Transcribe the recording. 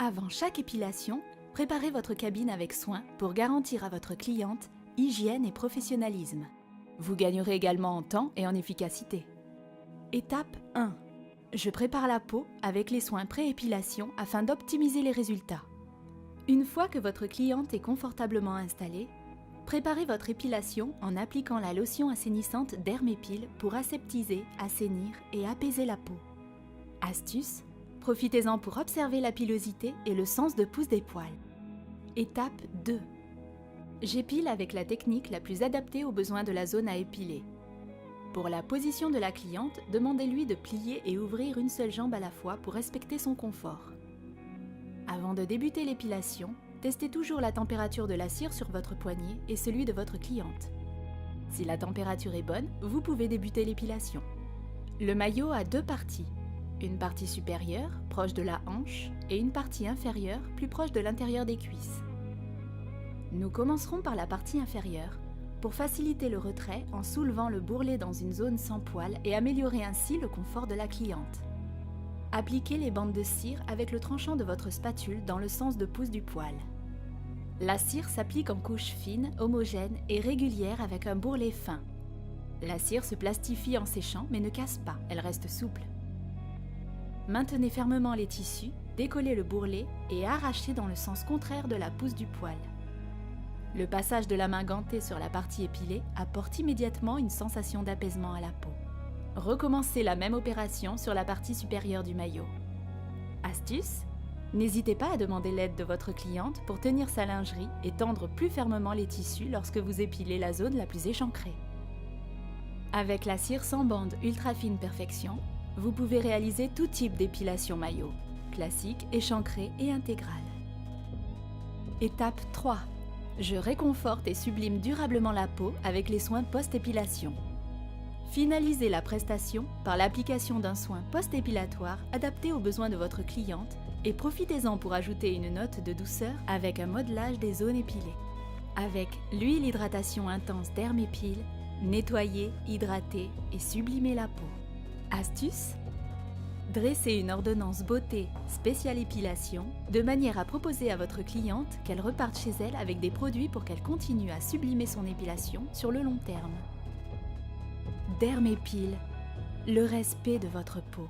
Avant chaque épilation, préparez votre cabine avec soin pour garantir à votre cliente hygiène et professionnalisme. Vous gagnerez également en temps et en efficacité. Étape 1. Je prépare la peau avec les soins pré-épilation afin d'optimiser les résultats. Une fois que votre cliente est confortablement installée, préparez votre épilation en appliquant la lotion assainissante Dermépil pour aseptiser, assainir et apaiser la peau. Astuce, profitez-en pour observer la pilosité et le sens de pousse des poils. Étape 2. J'épile avec la technique la plus adaptée aux besoins de la zone à épiler. Pour la position de la cliente, demandez-lui de plier et ouvrir une seule jambe à la fois pour respecter son confort. Avant de débuter l'épilation, testez toujours la température de la cire sur votre poignet et celui de votre cliente. Si la température est bonne, vous pouvez débuter l'épilation. Le maillot a deux parties. Une partie supérieure, proche de la hanche, et une partie inférieure, plus proche de l'intérieur des cuisses. Nous commencerons par la partie inférieure, pour faciliter le retrait en soulevant le bourrelet dans une zone sans poils et améliorer ainsi le confort de la cliente. Appliquez les bandes de cire avec le tranchant de votre spatule dans le sens de pouce du poil. La cire s'applique en couche fine, homogène et régulière avec un bourrelet fin. La cire se plastifie en séchant mais ne casse pas, elle reste souple. Maintenez fermement les tissus, décollez le bourrelet et arrachez dans le sens contraire de la pousse du poil. Le passage de la main gantée sur la partie épilée apporte immédiatement une sensation d'apaisement à la peau. Recommencez la même opération sur la partie supérieure du maillot. Astuce, n'hésitez pas à demander l'aide de votre cliente pour tenir sa lingerie et tendre plus fermement les tissus lorsque vous épilez la zone la plus échancrée. Avec la cire sans bande Ultra Fine Perfection, vous pouvez réaliser tout type d'épilation maillot, classique, échancré et intégrale. Étape 3. Je réconforte et sublime durablement la peau avec les soins post-épilation. Finalisez la prestation par l'application d'un soin post-épilatoire adapté aux besoins de votre cliente et profitez-en pour ajouter une note de douceur avec un modelage des zones épilées. Avec l'huile hydratation intense Dermépil, nettoyez, hydratez et sublimez la peau. Astuce, dressez une ordonnance beauté spéciale épilation de manière à proposer à votre cliente qu'elle reparte chez elle avec des produits pour qu'elle continue à sublimer son épilation sur le long terme. Dermépil, le respect de votre peau.